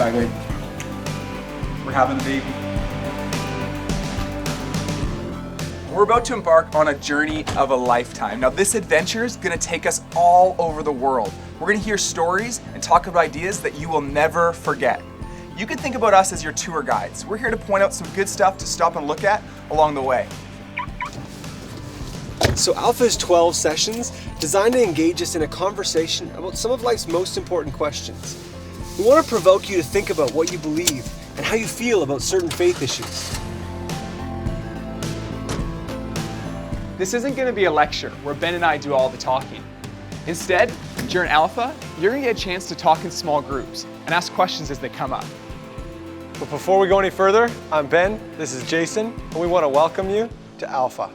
Baby. We're having a baby. We're about to embark on a journey of a lifetime. Now, this adventure is going to take us all over the world. We're going to hear stories and talk about ideas that you will never forget. You can think about us as your tour guides. We're here to point out some good stuff to stop and look at along the way. So Alpha is 12 sessions designed to engage us in a conversation about some of life's most important questions. We want to provoke you to think about what you believe and how you feel about certain faith issues. This isn't going to be a lecture where Ben and I do all the talking. Instead, during Alpha, you're going to get a chance to talk in small groups and ask questions as they come up. But before we go any further, I'm Ben, this is Jason, and we want to welcome you to Alpha.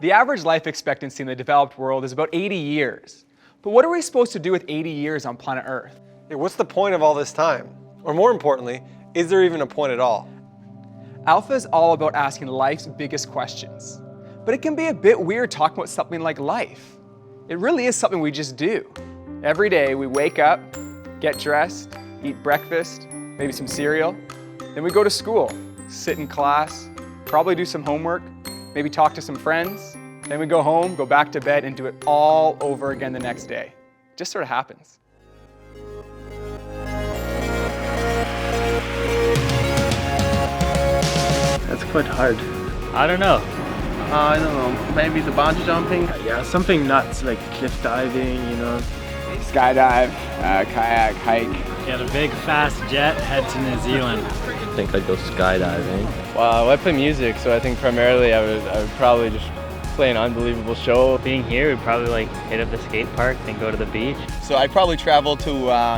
The average life expectancy in the developed world is about 80 years. But what are we supposed to do with 80 years on planet Earth? Yeah, what's the point of all this time? Or more importantly, is there even a point at all? Alpha is all about asking life's biggest questions. But it can be a bit weird talking about something like life. It really is something we just do. Every day we wake up, get dressed, eat breakfast, maybe some cereal. Then we go to school, sit in class, probably do some homework, maybe talk to some friends, then we go home, go back to bed, and do it all over again the next day. It just sort of happens. That's quite hard. I don't know. I don't know. Maybe the bungee jumping? Yeah, something nuts like cliff diving, you know. Skydive, kayak, hike. Get a big fast jet, head to New Zealand. I think I'd go skydiving. Well, I play music, so I think primarily I would probably just play an unbelievable show. Being here, we'd probably like hit up the skate park, then go to the beach. So I'd probably travel to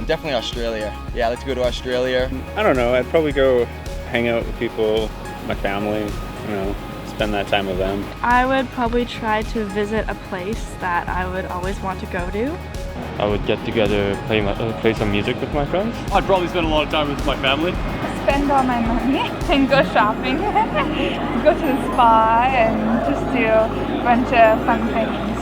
definitely Australia. Yeah, I'd like to go to Australia. I don't know, I'd probably go hang out with people, my family, you know, spend that time with them. I would probably try to visit a place that I would always want to go to. I would get together, play some music with my friends. I'd probably spend a lot of time with my family. Spend all my money and go shopping, go to the spa and just do a bunch of fun things.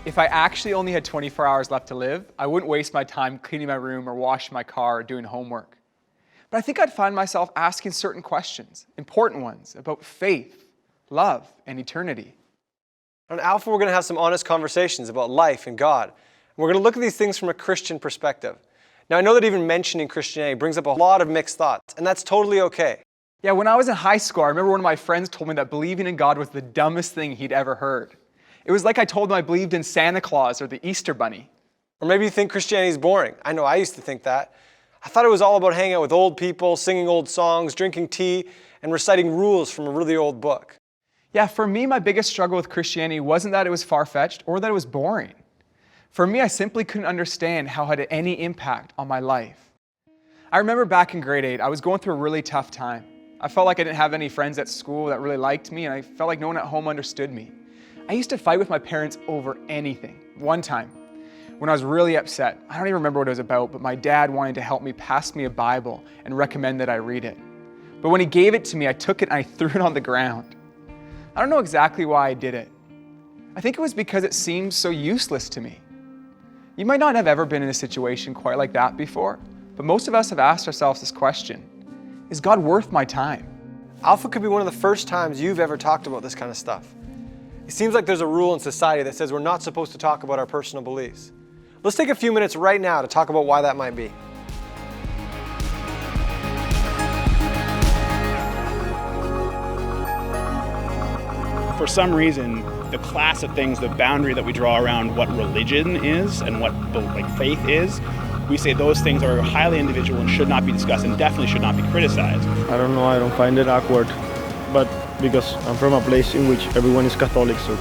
If I actually only had 24 hours left to live, I wouldn't waste my time cleaning my room or washing my car or doing homework. But I think I'd find myself asking certain questions, important ones, about faith, love, and eternity. On Alpha, we're going to have some honest conversations about life and God. And we're going to look at these things from a Christian perspective. Now, I know that even mentioning Christianity brings up a lot of mixed thoughts, and that's totally okay. Yeah, when I was in high school, I remember one of my friends told me that believing in God was the dumbest thing he'd ever heard. It was like I told him I believed in Santa Claus or the Easter Bunny. Or maybe you think Christianity is boring. I know I used to think that. I thought it was all about hanging out with old people, singing old songs, drinking tea, and reciting rules from a really old book. Yeah, for me, my biggest struggle with Christianity wasn't that it was far-fetched or that it was boring. For me, I simply couldn't understand how it had any impact on my life. I remember back in grade 8, I was going through a really tough time. I felt like I didn't have any friends at school that really liked me, and I felt like no one at home understood me. I used to fight with my parents over anything. One time, when I was really upset, I don't even remember what it was about, but my dad wanted to help me pass me a Bible and recommend that I read it. But when he gave it to me, I took it and I threw it on the ground. I don't know exactly why I did it. I think it was because it seemed so useless to me. You might not have ever been in a situation quite like that before, but most of us have asked ourselves this question: is God worth my time? Alpha could be one of the first times you've ever talked about this kind of stuff. It seems like there's a rule in society that says we're not supposed to talk about our personal beliefs. Let's take a few minutes right now to talk about why that might be. For some reason, the class of things, the boundary that we draw around what religion is and what faith is, we say those things are highly individual and should not be discussed and definitely should not be criticized. I don't know, I don't find it awkward, but because I'm from a place in which everyone is Catholic, so.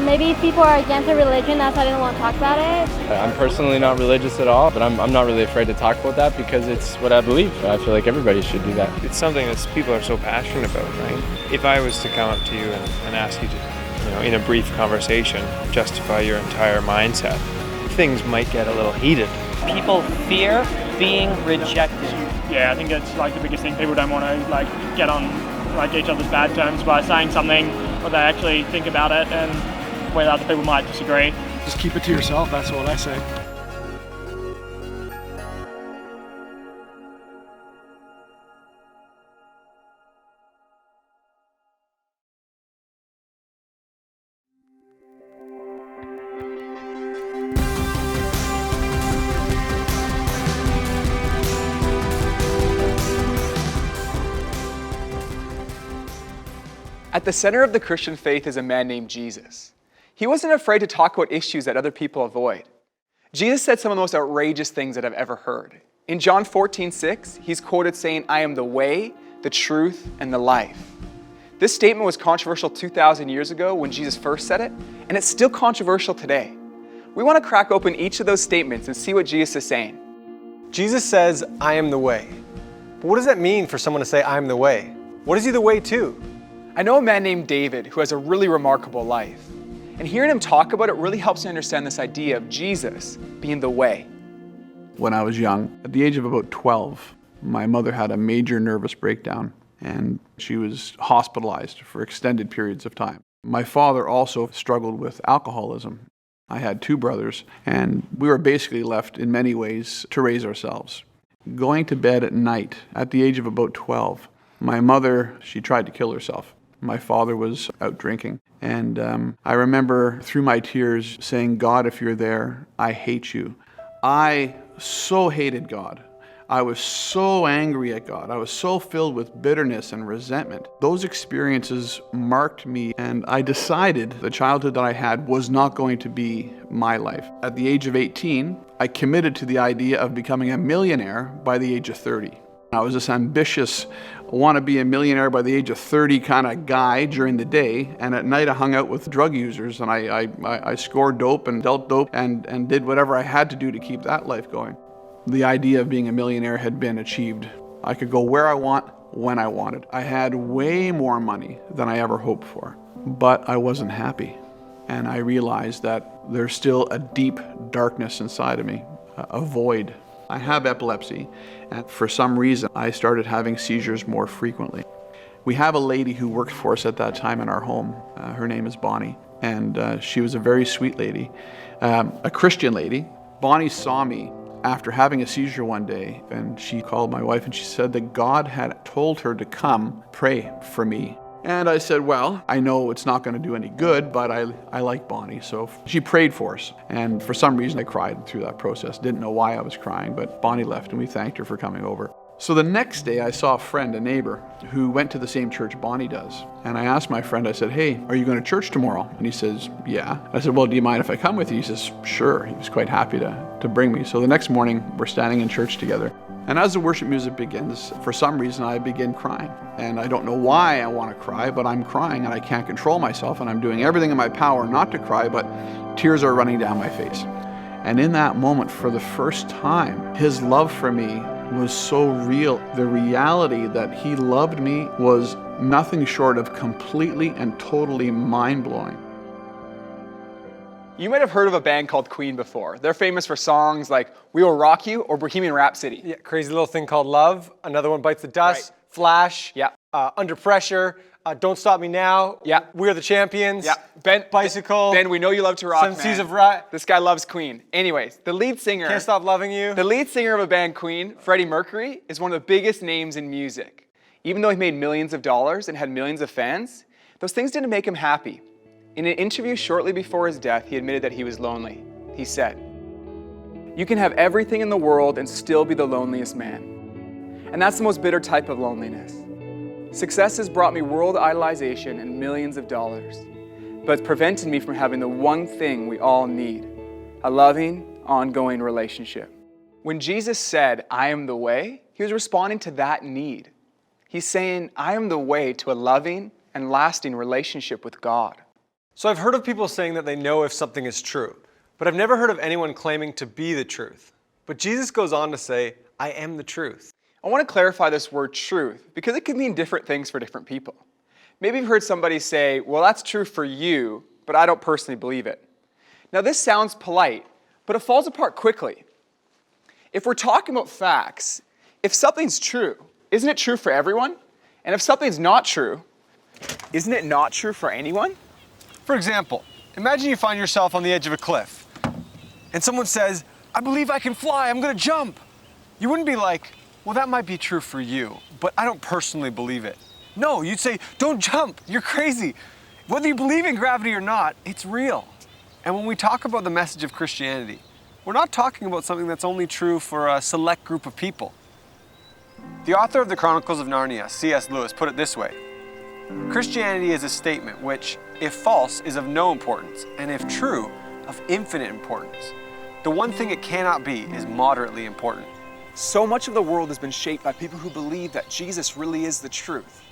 Maybe people are against a religion, that's why they don't want to talk about it. I'm personally not religious at all, but I'm not really afraid to talk about that because it's what I believe. I feel like everybody should do that. It's something that people are so passionate about, right? If I was to come up to you and ask you to, in a brief conversation, justify your entire mindset, things might get a little heated. People fear being rejected. Yeah, I think it's like the biggest thing. People don't want to get on each other's bad terms by saying something, or they actually think about it and whether other people might disagree. Just keep it to yourself, that's what I say. At the center of the Christian faith is a man named Jesus. He wasn't afraid to talk about issues that other people avoid. Jesus said some of the most outrageous things that I've ever heard. In John 14:6, he's quoted saying, "I am the way, the truth, and the life." This statement was controversial 2,000 years ago when Jesus first said it, and it's still controversial today. We want to crack open each of those statements and see what Jesus is saying. Jesus says, "I am the way." But what does that mean for someone to say, "I am the way"? What is he the way to? I know a man named David who has a really remarkable life. And hearing him talk about it really helps me understand this idea of Jesus being the way. When I was young, at the age of about 12, my mother had a major nervous breakdown and she was hospitalized for extended periods of time. My father also struggled with alcoholism. I had two brothers and we were basically left in many ways to raise ourselves. Going to bed at night at the age of about 12, my mother, she tried to kill herself. My father was out drinking. And I remember through my tears saying, "God, if you're there, I hate you." I so hated God. I was so angry at God. I was so filled with bitterness and resentment. Those experiences marked me, and I decided the childhood that I had was not going to be my life. At the age of 18, I committed to the idea of becoming a millionaire by the age of 30. I was this ambitious, want to be a millionaire by the age of 30 kind of guy during the day, and at night I hung out with drug users and I scored dope and dealt dope and did whatever I had to do to keep that life going. The idea of being a millionaire had been achieved. I could go where I want, when I wanted. I had way more money than I ever hoped for, but I wasn't happy. And I realized that there's still a deep darkness inside of me, a void. I have epilepsy, and for some reason, I started having seizures more frequently. We have a lady who worked for us at that time in our home. Her name is Bonnie, and she was a very sweet lady, a Christian lady. Bonnie saw me after having a seizure one day, and she called my wife and she said that God had told her to come pray for me. And I said, well, I know it's not going to do any good, but I like Bonnie. So she prayed for us. And for some reason, I cried through that process. Didn't know why I was crying, but Bonnie left and we thanked her for coming over. So the next day, I saw a friend, a neighbor, who went to the same church Bonnie does. And I asked my friend, I said, hey, are you going to church tomorrow? And he says, yeah. I said, well, do you mind if I come with you? He says, sure. He was quite happy to bring me. So the next morning, we're standing in church together. And as the worship music begins, for some reason, I begin crying. And I don't know why I want to cry, but I'm crying and I can't control myself. And I'm doing everything in my power not to cry, but tears are running down my face. And in that moment, for the first time, his love for me was so real. The reality that he loved me was nothing short of completely and totally mind-blowing. You might have heard of a band called Queen before. They're famous for songs like We Will Rock You or Bohemian Rhapsody. Yeah, Crazy Little Thing Called Love. Another one, Bites the Dust. Right. Flash. Yeah. Under Pressure. Don't Stop Me Now. Yeah. We're the Champions. Yeah. Ben, Bicycle. Ben, we know you love to rock, Seven Seas of Rock. This guy loves Queen. Anyways, the lead singer. Can't Stop Loving You. The lead singer of a band, Queen, Freddie Mercury, is one of the biggest names in music. Even though he made millions of dollars and had millions of fans, those things didn't make him happy. In an interview shortly before his death, he admitted that he was lonely. He said, "You can have everything in the world and still be the loneliest man. And that's the most bitter type of loneliness. Success has brought me world idolization and millions of dollars, but it's prevented me from having the one thing we all need, a loving, ongoing relationship." When Jesus said, "I am the way," he was responding to that need. He's saying, I am the way to a loving and lasting relationship with God. So I've heard of people saying that they know if something is true, but I've never heard of anyone claiming to be the truth. But Jesus goes on to say, I am the truth. I want to clarify this word truth because it can mean different things for different people. Maybe you've heard somebody say, well, that's true for you, but I don't personally believe it. Now this sounds polite, but it falls apart quickly. If we're talking about facts, if something's true, isn't it true for everyone? And if something's not true, isn't it not true for anyone? For example, imagine you find yourself on the edge of a cliff and someone says, I believe I can fly, I'm gonna jump. You wouldn't be like, well, that might be true for you, but I don't personally believe it. No, you'd say, don't jump, you're crazy. Whether you believe in gravity or not, it's real. And when we talk about the message of Christianity, we're not talking about something that's only true for a select group of people. The author of the Chronicles of Narnia, C.S. Lewis, put it this way: Christianity is a statement which, if false, is of no importance, and if true, of infinite importance. The one thing it cannot be is moderately important. So much of the world has been shaped by people who believe that Jesus really is the truth.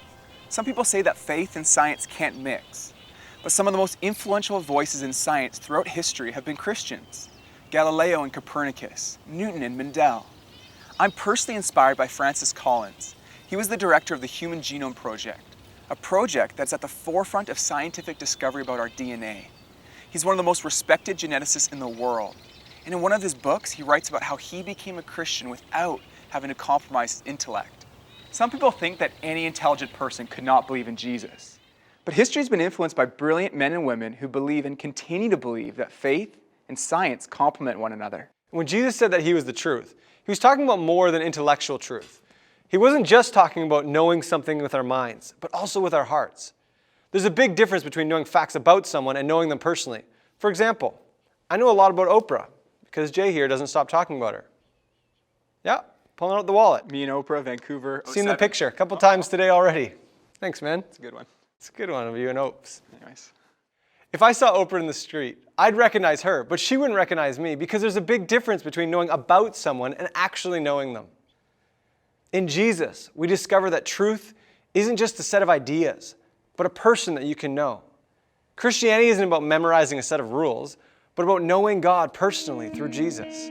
Some people say that faith and science can't mix, but some of the most influential voices in science throughout history have been Christians: Galileo and Copernicus, Newton and Mendel. I'm personally inspired by Francis Collins. He was the director of the Human Genome Project, a project that's at the forefront of scientific discovery about our DNA. He's one of the most respected geneticists in the world. And in one of his books, he writes about how he became a Christian without having to compromise his intellect. Some people think that any intelligent person could not believe in Jesus. But history's been influenced by brilliant men and women who believe and continue to believe that faith and science complement one another. When Jesus said that he was the truth, he was talking about more than intellectual truth. He wasn't just talking about knowing something with our minds, but also with our hearts. There's a big difference between knowing facts about someone and knowing them personally. For example, I know a lot about Oprah because Jay here doesn't stop talking about her. Yeah, pulling out the wallet. Me and Oprah, Vancouver. Seen the picture a couple times today already. Thanks, man. It's a good one. It's a good one of you and Opes. Anyways. If I saw Oprah in the street, I'd recognize her, but she wouldn't recognize me because there's a big difference between knowing about someone and actually knowing them. In Jesus, we discover that truth isn't just a set of ideas, but a person that you can know. Christianity isn't about memorizing a set of rules, but about knowing God personally through Jesus.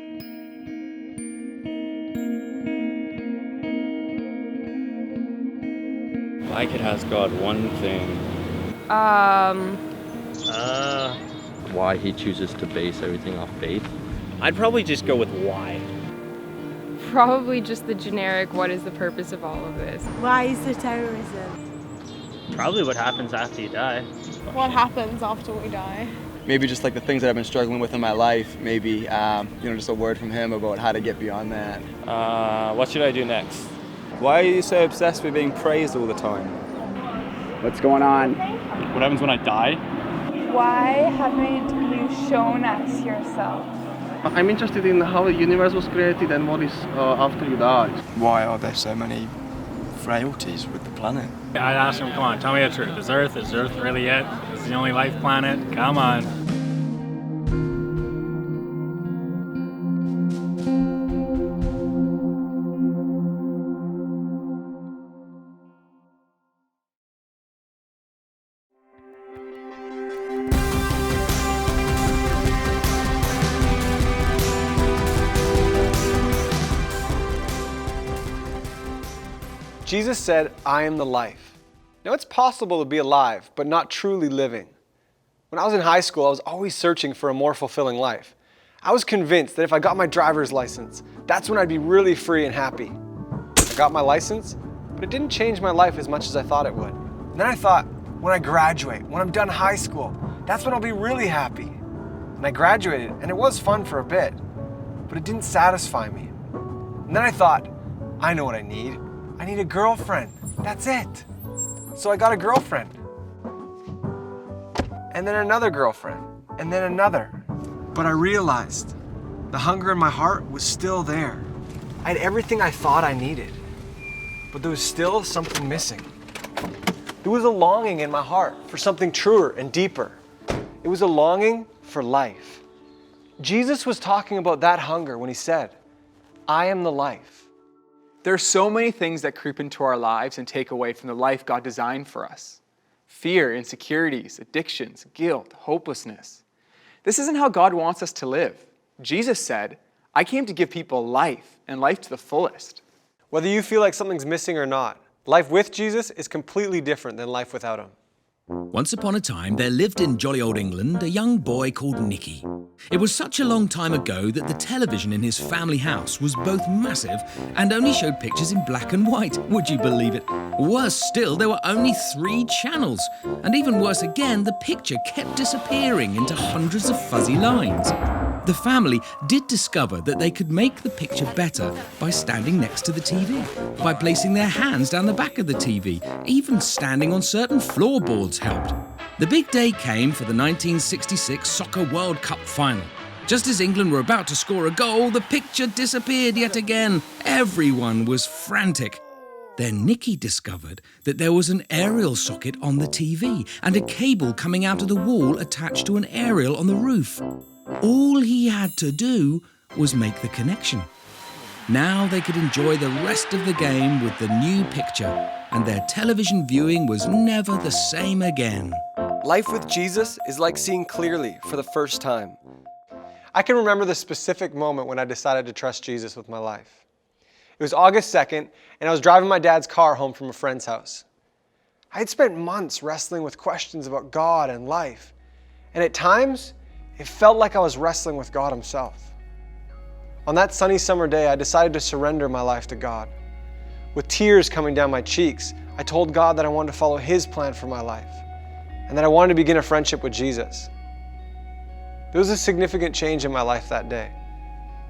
I could ask God one thing. Why he chooses to base everything off faith? I'd probably just go with why. Probably just the generic, what is the purpose of all of this? Why is there terrorism? Probably what happens after you die. What happens after we die? Maybe just like the things that I've been struggling with in my life. Maybe, just a word from him about how to get beyond that. What should I do next? Why are you so obsessed with being praised all the time? What's going on? What happens when I die? Why haven't you shown us yourself? I'm interested in how the universe was created and what is after you die. Why are there so many frailties with the planet? I'd ask him, come on, tell me the truth. Is Earth really it? Is it the only life planet? Come on. Jesus said, I am the life. Now it's possible to be alive, but not truly living. When I was in high school, I was always searching for a more fulfilling life. I was convinced that if I got my driver's license, that's when I'd be really free and happy. I got my license, but it didn't change my life as much as I thought it would. And then I thought, when I graduate, when I'm done high school, that's when I'll be really happy. And I graduated, and it was fun for a bit, but it didn't satisfy me. And then I thought, I know what I need. I need a girlfriend. That's it. So I got a girlfriend. And then another girlfriend. And then another. But I realized the hunger in my heart was still there. I had everything I thought I needed. But there was still something missing. There was a longing in my heart for something truer and deeper. It was a longing for life. Jesus was talking about that hunger when he said, I am the life. There are so many things that creep into our lives and take away from the life God designed for us. Fear, insecurities, addictions, guilt, hopelessness. This isn't how God wants us to live. Jesus said, I came to give people life and life to the fullest. Whether you feel like something's missing or not, life with Jesus is completely different than life without him. Once upon a time, there lived in jolly old England a young boy called Nicky. It was such a long time ago that the television in his family house was both massive and only showed pictures in black and white. Would you believe it? Worse still, there were only 3 channels. And even worse again, the picture kept disappearing into hundreds of fuzzy lines. The family did discover that they could make the picture better by standing next to the TV, by placing their hands down the back of the TV. Even standing on certain floorboards helped. The big day came for the 1966 Soccer World Cup final. Just as England were about to score a goal, the picture disappeared yet again. Everyone was frantic. Then Nicky discovered that there was an aerial socket on the TV and a cable coming out of the wall attached to an aerial on the roof. All he had to do was make the connection. Now they could enjoy the rest of the game with the new picture, and their television viewing was never the same again. Life with Jesus is like seeing clearly for the first time. I can remember the specific moment when I decided to trust Jesus with my life. It was August 2nd, and I was driving my dad's car home from a friend's house. I had spent months wrestling with questions about God and life, and at times, it felt like I was wrestling with God himself. On that sunny summer day, I decided to surrender my life to God. With tears coming down my cheeks, I told God that I wanted to follow his plan for my life, and that I wanted to begin a friendship with Jesus. There was a significant change in my life that day.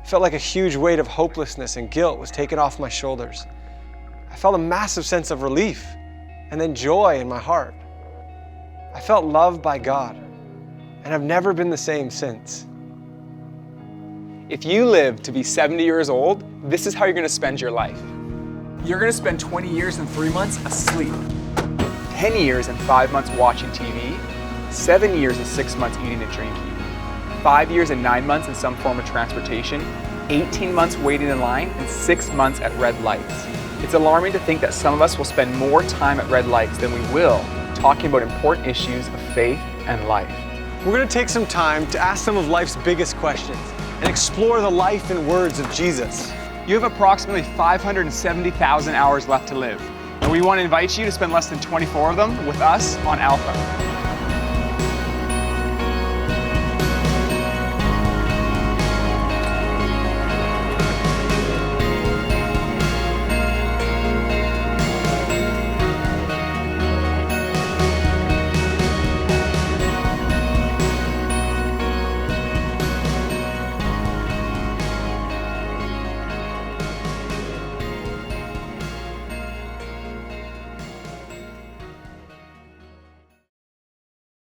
It felt like a huge weight of hopelessness and guilt was taken off my shoulders. I felt a massive sense of relief and then joy in my heart. I felt loved by God, and I've never been the same since. If you live to be 70 years old, this is how you're going to spend your life. You're going to spend 20 years and 3 months asleep, 10 years and 5 months watching TV, 7 years and 6 months eating and drinking, 5 years and 9 months in some form of transportation, 18 months waiting in line, and 6 months at red lights. It's alarming to think that some of us will spend more time at red lights than we will talking about important issues of faith and life. We're going to take some time to ask some of life's biggest questions and explore the life and words of Jesus. You have approximately 570,000 hours left to live, and we want to invite you to spend less than 24 of them with us on Alpha.